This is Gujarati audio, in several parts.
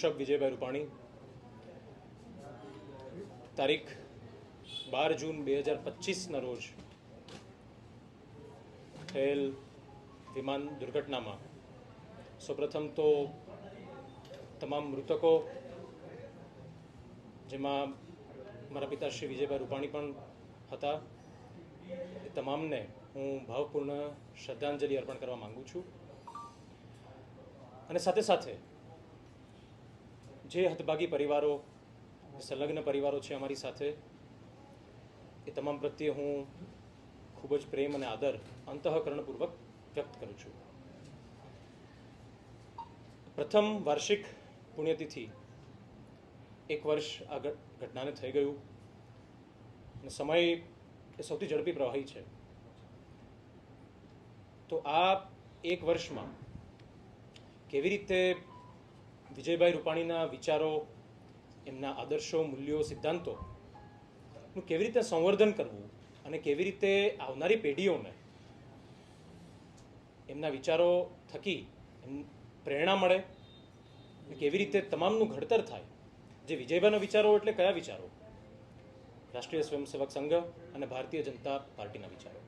વૃષભ વિજયભાઈ રૂપાણી તારીખ 12 જૂન 2025ના રોજ થયેલ વિમાન દુર્ઘટનામાં સૌપ્રથમ તો તમામ મૃતકો, જેમાં મારા પિતા શ્રી વિજયભાઈ રૂપાણી પણ હતા, એ તમામને હું ભાવપૂર્ણ શ્રદ્ધાંજલિ અર્પણ કરવા માંગુ છું. અને સાથે સાથે જે હતભાગી પરિવારો, સંલગ્ન પરિવારો છે અમારી સાથે, એ તમામ પ્રત્યે હું ખૂબ જ પ્રેમ અને આદર અંતઃકરણપૂર્વક વ્યક્ત કરું છું. પ્રથમ વાર્ષિક પુણ્યતિથિ 1 વર્ષ આ ઘટનાને થઈ ગયું અને સમય એ સૌથી ઝડપી પ્રવાહી છે. તો આ 1 વર્ષમાં કેવી રીતે વિજયભાઈ રૂપાણીના વિચારો, એમના આદર્શો, મૂલ્યો, સિદ્ધાંતોનું કેવી રીતે સંવર્ધન કરવું અને કેવી રીતે આવનારી પેઢીઓને એમના વિચારો થકી પ્રેરણા મળે, કેવી રીતે તમામનું ઘડતર થાય. જે વિજયભાઈના વિચારો એટલે કયા વિચારો? રાષ્ટ્રીય સ્વયંસેવક સંઘ અને ભારતીય જનતા પાર્ટીના વિચારો.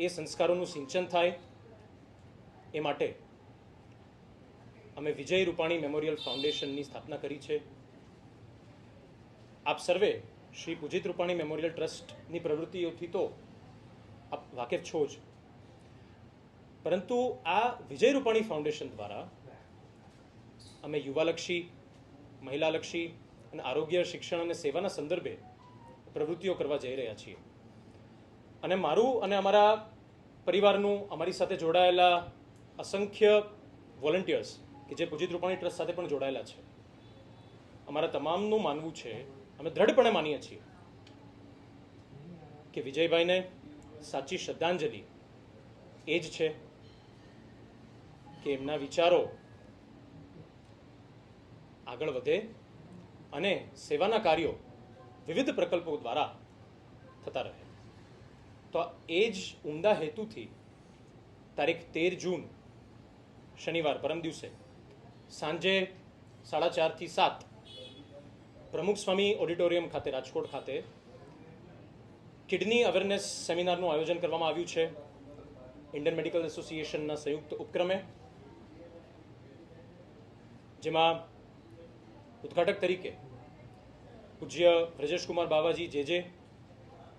એ સંસ્કારોનું સિંચન થાય એ માટે અમે વિજય રૂપાણી મેમોરિયલ ફાઉન્ડેશનની સ્થાપના કરી છે. આપ સર્વે શ્રી પૂજિત રૂપાણી મેમોરિયલ ટ્રસ્ટની પ્રવૃત્તિઓથી તો આપ વાકેફ છો જ, પરંતુ આ વિજય રૂપાણી ફાઉન્ડેશન દ્વારા અમે યુવાલક્ષી, મહિલાલક્ષી અને આરોગ્ય, શિક્ષણ અને સેવાના સંદર્ભે પ્રવૃત્તિઓ કરવા જઈ રહ્યા છીએ. અને મારું અને અમારા પરિવારનું, અમારી સાથે જોડાયેલા અસંખ્ય વોલન્ટિયર્સ કે જે પૂજિત રૂપાણી ટ્રસ્ટ સાથે પણ જોડાયેલા છે, અમારા તમામનું માનવું છે, અમે દ્રઢપણે માનીએ છીએ કે વિજયભાઈને સાચી શ્રદ્ધાંજલિ એ જ છે કે એમના વિચારો આગળ વધે અને સેવાના કાર્યો વિવિધ પ્રકલ્પો દ્વારા થતા રહે. તો એ જ ઉમદા હેતુથી તારીખ 13 જૂન શનિવાર, પરમ દિવસે સાંજે 4:30 થી 7 પ્રમુખ સ્વામી ઓડિટોરિયમ ખાતે, રાજકોટ ખાતે કિડની અવેરનેસ સેમિનારનું આયોજન કરવામાં આવ્યું છે. ઇન્ડિયન મેડિકલ એસોસિએશનના સંયુક્ત ઉપક્રમે, જેમાં ઉદ્ઘાટક તરીકે પૂજ્ય બ્રજેશકુમાર બાવાજી જે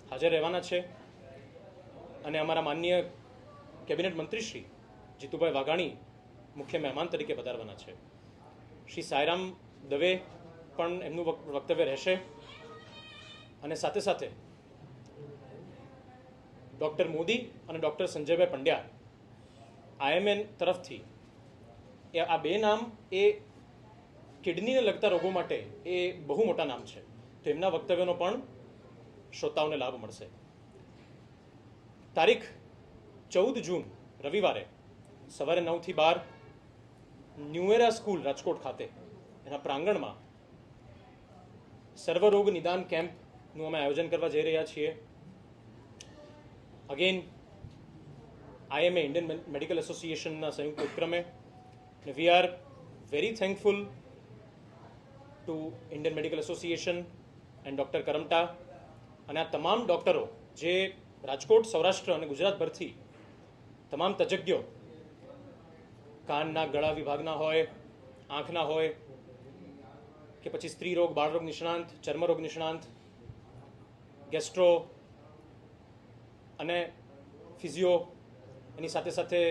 હાજર રહેવાના છે અને અમારા માનનીય કેબિનેટ મંત્રી શ્રી જીતુભાઈ વાઘાણી મુખ્ય મહેમાન તરીકે પધારવાના છે. શ્રી સાયરામ દવે પણ એમનું વક્તવ્ય રહેશે. અને સાથે સાથે ડૉક્ટર મોદી અને ડૉક્ટર સંજયભાઈ પંડ્યા IMN તરફથી, આ બે નામ એ કિડનીને લગતા રોગો માટે એ બહુ મોટા નામ છે, તો એમના વક્તવ્યનો પણ શ્રોતાઓને લાભ મળશે. તારીખ 14 જૂન રવિવારે સવારે 9 થી 12 ન્યુએરા સ્કૂલ રાજકોટ ખાતે એના પ્રાંગણમાં સર્વરોગ નિદાન કેમ્પનું અમે આયોજન કરવા જઈ રહ્યા છીએ. અગેન IMA, ઇન્ડિયન મેડિકલ એસોસિએશનના સંયુક્ત ઉપક્રમે. We are very thankful two Indian medical association and doctor Karamta અને આ તમામ ડૉક્ટરો જે રાજકોટ, સૌરાષ્ટ્ર અને ગુજરાતભરથી તમામ તજજ્ઞો, કાનના ગળા વિભાગના હોય, આંખના હોય કે પછી સ્ત્રી રોગ, બાળ રોગ નિષ્ણાંત, ચર્મરોગ નિષ્ણાંત, ગેસ્ટ્રો અને ફિઝિયો, એની સાથે સાથે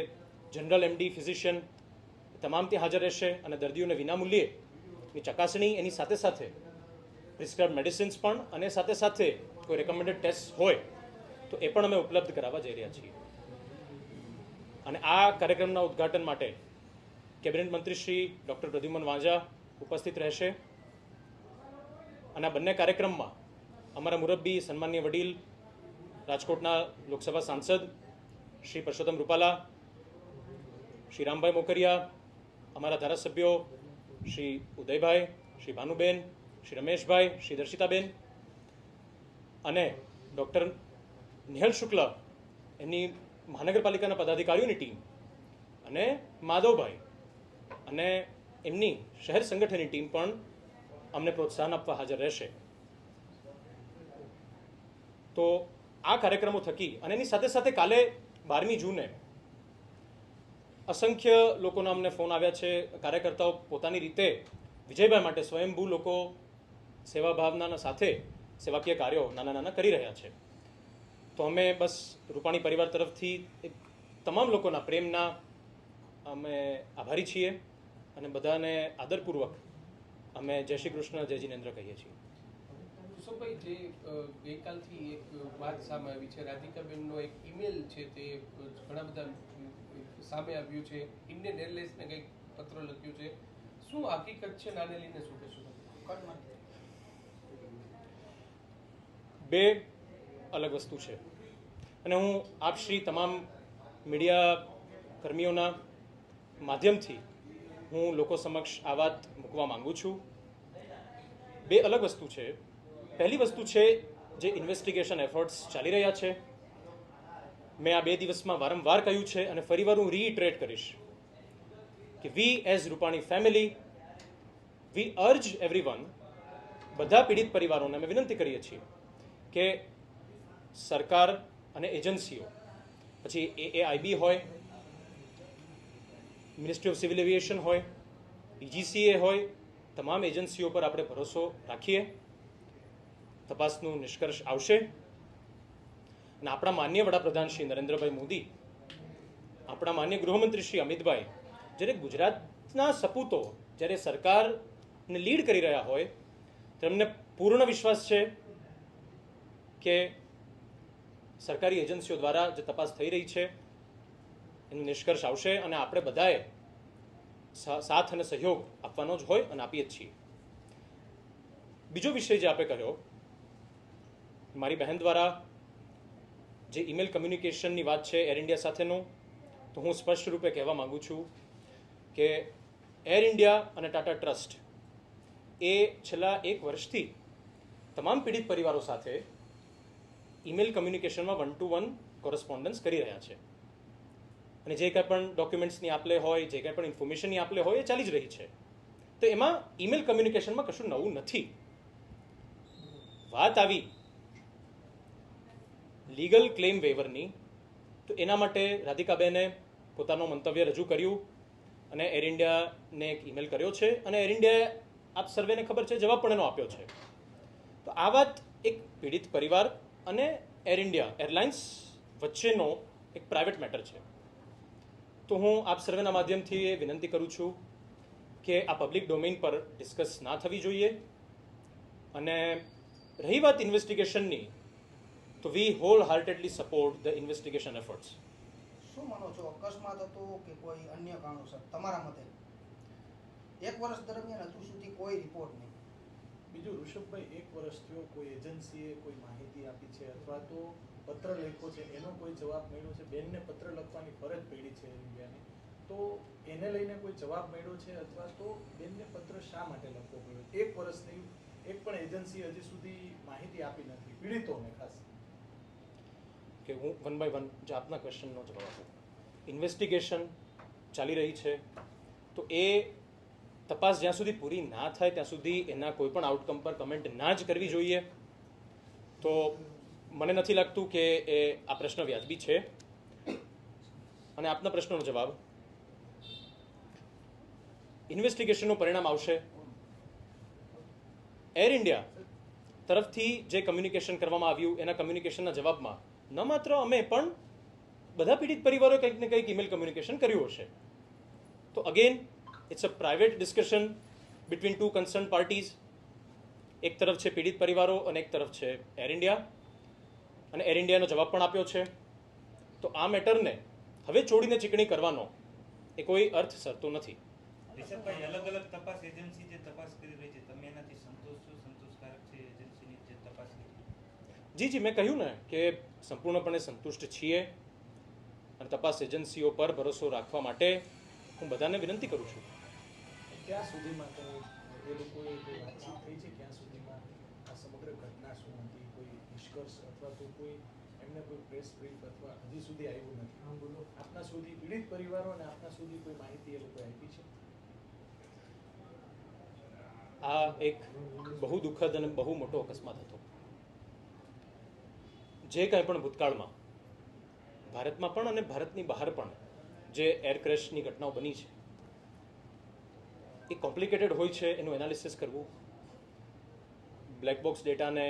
જનરલ MD ફિઝિશિયન, તમામ ત્યાં હાજર રહેશે અને દર્દીઓને વિનામૂલ્યેની ચકાસણી, એની સાથે સાથે પ્રિસ્ક્રાઇબ મેડિસિન્સ પણ, અને સાથે સાથે કોઈ રેકમેન્ડેડ ટેસ્ટ હોય તો એ પણ અમે ઉપલબ્ધ કરાવવા જઈ રહ્યા છીએ. અને આ કાર્યક્રમના ઉદ્ઘાટન માટે કેબિનેટ મંત્રી શ્રી ડૉક્ટર પ્રદ્યુમન વાંઝા ઉપસ્થિત રહેશે. અને આ બંને કાર્યક્રમમાં અમારા મુરબ્બી, સન્માનીય વડીલ, રાજકોટના લોકસભા સાંસદ શ્રી પરસોત્તમ રૂપાલા, શ્રી રામભાઈ મોકરિયા, અમારા ધારાસભ્યો શ્રી ઉદયભાઈ, શ્રી ભાનુબેન, શ્રી રમેશભાઈ, શ્રી દર્શિતાબેન અને ડૉક્ટર નિહલ શુક્લ, એમની મહાનગરપાલિકાના પદાધિકારીઓની ટીમ, અને માધવભાઈ અને એમની શહેર સંગઠનની ટીમ પણ અમને પ્રોત્સાહન આપવા હાજર રહેશે. તો આ કાર્યક્રમો થકી અને એની સાથે સાથે કાલે 12મી જૂને અસંખ્ય લોકોના અમને ફોન આવ્યા છે. કાર્યકર્તાઓ પોતાની રીતે વિજયભાઈ માટે સ્વયંભૂ લોકો સેવા ભાવનાના સાથે સેવાકીય કાર્યો નાના નાના કરી રહ્યા છે. તો અમે બસ રૂપાણી પરિવાર તરફથી તમામ લોકોના પ્રેમના અમે આભારી છીએ અને બધાને આદરપૂર્વક અમે જય શ્રી કૃષ્ણ, જય જિનેન્દ્ર કહીએ છીએ. ઋષભભાઈ, જે ગઈકાલથી એક વાત સામે આવી છે, રાધિકાબેનનો એક ઈમેલ છે તે ઘણા બધા સામે આવ્યું છે. ઇન્ડિયન એરલાઇન્સને કંઈક પત્ર લખ્યું છે, શું હકીકત છે? નાને લઈને શું કહેશું? બે અલગ વસ્તુ છે અને હું આપ શ્રી તમામ મીડિયા કર્મીઓના માધ્યમથી હું લોકો સમક્ષ આ વાત મૂકવા માંગુ છું. બે અલગ વસ્તુ છે. પહેલી વસ્તુ છે જે ઇન્વેસ્ટિગેશન એફર્ટ્સ ચાલી રહ્યા છે. મેં આ 2 દિવસમાં વારંવાર કહ્યું છે અને ફરીવાર હું રીઇટરેટ કરીશ કે we as Rupani family we urge everyone, બધા પીડિત પરિવારોને અમે વિનંતી કરીએ છીએ કે સરકાર અને એજન્સીઓ, પછી AAIB હોય, મિનિસ્ટ્રી ઓફ સિવિલ એવિએશન હોય, DGCA હોય, તમામ એજન્સીઓ પર આપણે ભરોસો રાખીએ. તપાસનું નિષ્કર્ષ આવશે અને આપણા માન્ય વડાપ્રધાન શ્રી નરેન્દ્રભાઈ મોદી, આપણા માન્ય ગૃહમંત્રી શ્રી અમિતભાઈ, જ્યારે ગુજરાતના સપૂતો જ્યારે સરકારને લીડ કરી રહ્યા હોય તેમને પૂર્ણ વિશ્વાસ છે કે સરકારી એજન્સીઓ દ્વારા જે તપાસ થઈ રહી છે એનું નિષ્કર્ષ આવશે અને આપણે બધાએ સાથ અને સહયોગ આપવાનો જ હોય અને આપીએ જ છીએ. બીજો વિષય જે આપણે કહ્યો, મારી બહેન દ્વારા જે ઈમેલ કમ્યુનિકેશનની વાત છે એર ઇન્ડિયા સાથેનું, તો હું સ્પષ્ટ રૂપે કહેવા માંગુ છું કે એર ઇન્ડિયા અને ટાટા ટ્રસ્ટ એ છેલ્લા 1 વર્ષથી તમામ પીડિત પરિવારો સાથે ઈમેલ કમ્યુનિકેશનમાં 1-to-1 કોરસ્પોન્ડન્સ કરી રહ્યા છે અને જે કંઈ પણ ડોક્યુમેન્ટ્સની આપલે હોય, જે કંઈ પણ ઇન્ફોર્મેશનની આપલે હોય એ ચાલી જ રહી છે. તો એમાં ઈમેલ કમ્યુનિકેશનમાં કશું નવું નથી. વાત આવી લીગલ ક્લેમ વેવરની, તો એના માટે રાધિકાબેને પોતાનું મંતવ્ય રજૂ કર્યું અને એર ઇન્ડિયાને એક ઈમેલ કર્યો છે અને એર ઇન્ડિયાએ આપ સર્વેને ખબર છે જવાબ પણ એનો આપ્યો છે. તો આ વાત એક પીડિત પરિવાર અને એર ઇન્ડિયા એરલાઇન્સ વચ્ચેનો એક પ્રાઇવેટ મેટર છે. તો હું આપ સર્વેના માધ્યમથી એ વિનંતી કરું છું કે આ પબ્લિક ડોમેઇન પર ડિસ્કસ ના થવી જોઈએ. અને રહી વાત ઇન્વેસ્ટિગેશનની, તો we wholeheartedly support the investigation efforts. શું માનો છો, અકસ્માત હતો કે કોઈ અન્ય કારણોસર? તમારા મતે 1 વર્ષ દરમિયાન હજુ સુધી કોઈ રિપોર્ટ નહીં. બીજું ઋષભભાઈ, 1 વર્ષ થયો, કોઈ એજન્સીએ કોઈ માહિતી આપી છે અથવા તો પત્ર લખ્યો છે, એનો કોઈ જવાબ મળ્યો છે? બેનને પત્ર લખવાની ફરજ પડી છે ઇન્ડિયાને, તો એને લઈને કોઈ જવાબ મળ્યો છે અથવા તો બેનને પત્ર શા માટે લખવો પડ્યો? 1 વર્ષ થયું, એક પણ એજન્સી હજી સુધી માહિતી આપી નથી પીડિતોને ખાસ. કે હું 1 by 1 જે આપના ક્વેશ્ચનનો જવાબ આપું. ઇન્વેસ્ટિગેશન ચાલી રહી છે, તો એ તપાસ જ્યાં સુધી પૂરી ના થાય ત્યાં સુધી એના કોઈ પણ આઉટકમ પર કમેન્ટ ના જ કરવી જોઈએ. તો મને નથી લાગતું કે એ આ પ્રશ્ન વ્યાજબી છે. અને આપના પ્રશ્નનો જવાબ, ઇન્વેસ્ટિગેશનનું પરિણામ આવશે. એર ઇન્ડિયા તરફથી જે કમ્યુનિકેશન કરવામાં આવ્યું એના કમ્યુનિકેશનના જવાબમાં ન માત્ર અમે પણ બધા પીડિત પરિવારોએ કંઈક ને કંઈક ઈમેલ કમ્યુનિકેશન કર્યું હશે. તો again it's a private discussion between 2 concern parties. એક તરફ છે પીડિત પરિવારો અને એક તરફ છે એર ઇન્ડિયા, અને એર ઇન્ડિયાનો જવાબ પણ આપ્યો છે. તો આ મેટરને હવે છોડીને ચીકણી કરવાનો એ કોઈ અર્થ સરતો નથી. રિષભભાઈ, અલગ અલગ તપાસ એજન્સી જે તપાસ કરી રહી છે, તમે એનાથી સંતોષકારક છે એજન્સીની જે તપાસ કરી? જી, મેં કહ્યું ને કે સંપૂર્ણપણે સંતુષ્ટ છીએ અને તપાસ એજન્સીઓ પર ભરોસો રાખવા માટે હું બધાને વિનંતી કરું છું. ક્યાં સુધીમાં એ લોકોએ કોઈ વાતચીત થઈ છે? ક્યાં સુધીમાં આ સમગ્ર ઘટના શું હતી? કોઈ નિષ્કર્ષ અથવા તો કોઈ એમને કોઈ પ્રેસ બ્રીફ અથવા હજી સુધી આવ્યું નથી? આપના સુધી પીડિત પરિવારો અને આપના સુધી કોઈ માહિતી એ લોકોએ આપી છે? આ એક બહુ દુઃખદ અને બહુ મોટો અકસ્માત હતો. જે કંઈ પણ ભૂતકાળમાં ભારતમાં પણ અને ભારતની બહાર પણ જે એર ક્રેશની ઘટનાઓ બની છે એ કોમ્પ્લિકેટેડ હોય છે. એનું એનાલિસિસ કરવું, બ્લેક બોક્સ ડેટાને,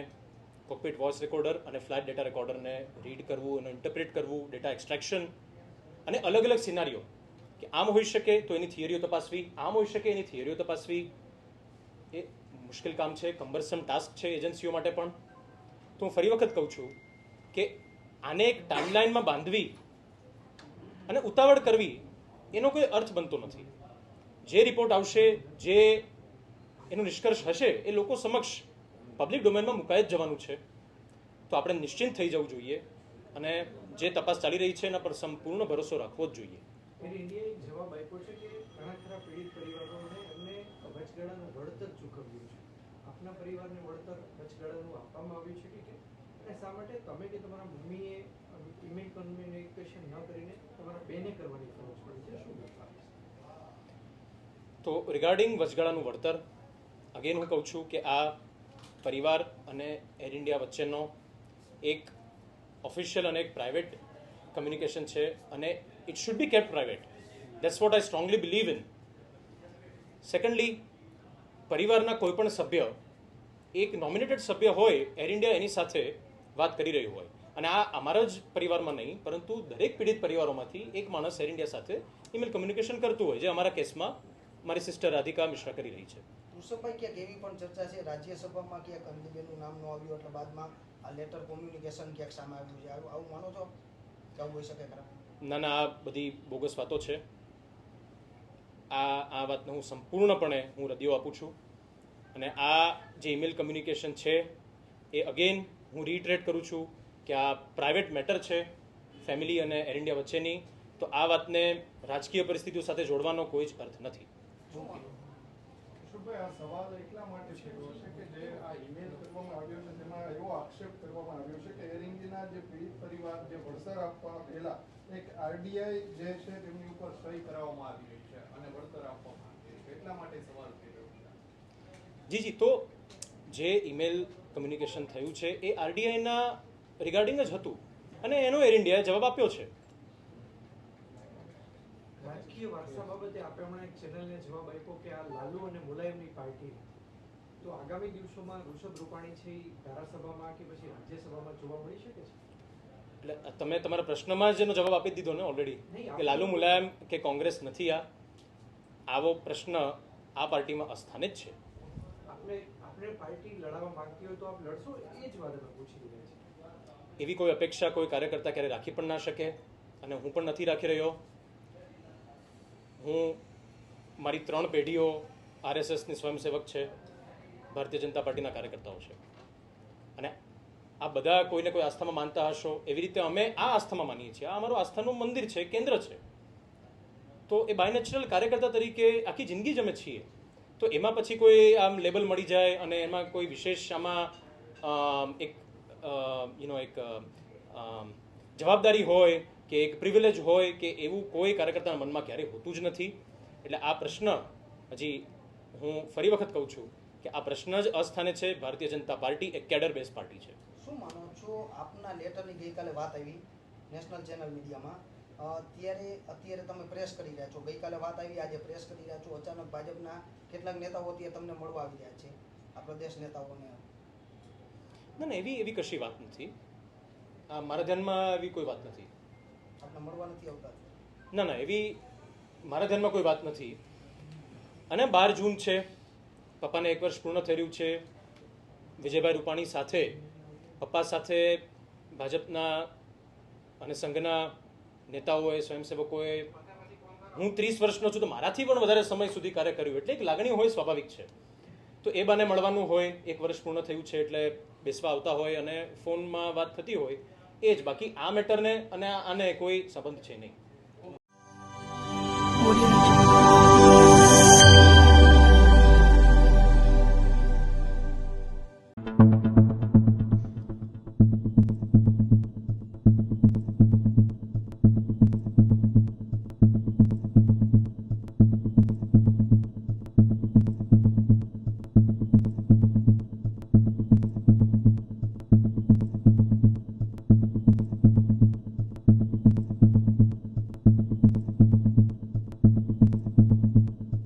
કોકપિટ વોઇસ રેકોર્ડર અને ફ્લાઇટ ડેટા રેકોર્ડરને રીડ કરવું, એનું ઇન્ટરપ્રેટ કરવું, ડેટા એક્સટ્રેક્શન અને અલગ અલગ સિનારીઓ કે આમ હોઈ શકે તો એની થિયરીઓ તપાસવી, આમ હોઈ શકે એની થિયરીઓ તપાસવી, એ મુશ્કેલ કામ છે, કમ્બરસમ ટાસ્ક છે એજન્સીઓ માટે પણ. તો હું ફરી વખત કહું છું કે આને એક ટાઈમલાઇનમાં બાંધવી અને ઉતાવળ કરવી એનો કોઈ અર્થ બનતો નથી. જે રિપોર્ટ આવશે, જે એનો નિષ્કર્ષ હશે એ લોકો સમક્ષ પબ્લિક ડોમેનમાં મુકાઈ જ જવાનું છે. તો આપણે નિશ્ચિંત થઈ જવું જોઈએ અને જે તપાસ ચાલી રહી છે એના પર સંપૂર્ણ ભરોસો રાખવો જ જોઈએ. એર ઇન્ડિયાએ જવાબ આપ્યો છે કે ઘણા ખરા પીડિત પરિવારોને એમને વચગાળાનું વળતર ચૂકવ્યું છે. આપના પરિવારને વળતર વચગાળાનું આપવામાં આવ્યું છે કે કેમ? અને શા માટે તમે કે તમારા મમ્મીએ ઈમેલ કમ્યુનિકેશન ન કરીને તમારા બેને કરવાની ફરજ પડી છે? શું બતાવે? તો રિગાર્ડિંગ વચગાળાનું વળતર, અગેન હું કહું છું કે આ પરિવાર અને એર ઇન્ડિયા વચ્ચેનો એક ઓફિશિયલ અને એક પ્રાઇવેટ કમ્યુનિકેશન છે અને it should be kept private. That's what I strongly believe in. Secondly, પરિવારના કોઈ પણ સભ્ય, એક નોમિનેટેડ સભ્ય હોય એર ઇન્ડિયા એની સાથે વાત કરી રહ્યું હોય, અને આ અમારા જ પરિવારમાં નહીં પરંતુ દરેક પીડિત પરિવારોમાંથી એક માણસ એર ઇન્ડિયા સાથે ઈમેલ કમ્યુનિકેશન કરતું હોય, જે અમારા કેસમાં મારી સિસ્ટર રાધિકા મિશ્રા કરી રહી છે. ઋષભભાઈ, ક્યાંક એવી પણ ચર્ચા છે રાજ્યસભામાં ક્યાંક અંજલિબેનનું નામ ન આવ્યું એટલે બાદમાં આ લેટર કોમ્યુનિકેશન ક્યાંક સામે આવ્યું છે. આવું માનો છો કે આવું હોઈ શકે ખરા? ના ના, આ બધી બોગસ વાતો છે. આ વાતને હું સંપૂર્ણપણે રદિયો આપું છું. અને આ જે ઈમેલ કમ્યુનિકેશન છે એ અગેન હું રીટરેટ કરું છું કે આ પ્રાઇવેટ મેટર છે ફેમિલી અને એર ઇન્ડિયા વચ્ચેની. તો આ વાતને રાજકીય પરિસ્થિતિઓ સાથે જોડવાનો કોઈ જ અર્થ નથી. ઋષભભાઈ, આ સવાલ એટલા માટે છેડ્યો છે કે જે આ ઈમેલ કરવામાં આવ્યો છે તેમાં એવો આક્ષેપ કરવામાં આવ્યો છે કે એર ઇન્ડિયાના જે પીડિત પરિવાર જે વળતર આપવા પહેલા એક આરડીઆઈ જે છે તેમની ઉપર સહી કરાવવામાં આવી રહી છે અને વળતર આપવામાં આવી રહી છે, એટલા માટે સવાલ થઈ રહ્યો છે. જી, તો જે ઈમેલ કમ્યુનિકેશન થયું છે એ આરડીઆઈના રિગાર્ડિંગ જ હતું અને એનો એર ઇન્ડિયાએ જવાબ આપ્યો છે. રાજકીય વારસા બાબતે આપણે હમણાં એક ચેનલને જવાબ આપ્યો કે આ લાલુ અને મુલાયમની પાર્ટી, તો આગામી દિવસોમાં ઋષભ રૂપાણી છે એ ધારાસભામાં કે પછી રાજ્યસભામાં જોવા મળી શકે છે? એટલે તમે તમારા પ્રશ્નમાં જ એનો જવાબ આપી દીધો ને ઓલરેડી, કે લાલુ મુલાયમ કે કોંગ્રેસ નથી. આવો પ્રશ્ન આ પાર્ટીમાં અસ્થાને જ છે. આપણે પાર્ટી લડાવવા માંગતી હોય તો આપ લડશો, એ જ વાત અમે પૂછી રહ્યા છીએ. એવી કોઈ અપેક્ષા કોઈ કાર્યકર્તા ક્યારે રાખી પણ ના શકે અને હું પણ નથી રાખી રહ્યો. હું મારી 3 પેઢીઓ આરએસએસની સ્વયંસેવક છે, ભારતીય જનતા પાર્ટીના કાર્યકર્તાઓ છે, અને આ બધા કોઈને કોઈ આસ્થામાં માનતા હશો એવી રીતે અમે આ આસ્થામાં માનીએ છીએ. આ અમારું આસ્થાનું મંદિર છે, કેન્દ્ર છે. તો એ બાય નેચરલ કાર્યકર્તા તરીકે આખી જિંદગી જ અમે છીએ. તો એમાં પછી કોઈ આમ લેબલ મળી જાય અને એમાં કોઈ વિશેષ આમાં એક જવાબદારી હોય કે એક પ્રિવિલેજ હોય કે એવું કોઈ કાર્યકર્તાના મનમાં ક્યારેય હોતું જ નથી. એટલે આ પ્રશ્ન હજી હું ફરી વખત કહું છું કે આ પ્રશ્ન જ અસ્થાને છે. ભારતીય જનતા પાર્ટી એક કેડર બેઝ પાર્ટી છે. શું માનો છો, આપના લેટરની ગઈકાલે વાત આવી નેશનલ ચેનલ મીડિયામાં, અત્યારે તમે પ્રેસ કરી રહ્યા છો, ગઈકાલે વાત આવી, આજે પ્રેસ કરી રહ્યા છો, અચાનક ભાજપના કેટલાક નેતાઓ અત્યારે તમને મળવા આવી રહ્યા છે, આ પ્રદેશ નેતાઓને? ના, એવી કશી વાત નથી. મારા ધ્યાનમાં એવી કોઈ વાત નથી. આપને મળવા નથી આવતા? ના, એવી મારા ધ્યાનમાં કોઈ વાત નથી. અને 12 જૂન છે, પપ્પાને 1 વર્ષ પૂર્ણ થઈ રહ્યું છે. વિજયભાઈ રૂપાણી સાથે, પપ્પા સાથે ભાજપના અને સંઘના નેતાઓએ, સ્વયંસેવકોએ, હું 30 વર્ષનો છું તો મારાથી પણ વધારે સમય સુધી કાર્ય કર્યું, એટલે એક લાગણી હોય, સ્વાભાવિક છે. તો એ બાને મળવાનું હોય, 1 વર્ષ પૂર્ણ થયું છે એટલે બેસવા આવતા હોય અને ફોનમાં વાત થતી હોય, એ જ. બાકી આ મેટરને અને આને કોઈ સંબંધ છે નહીં.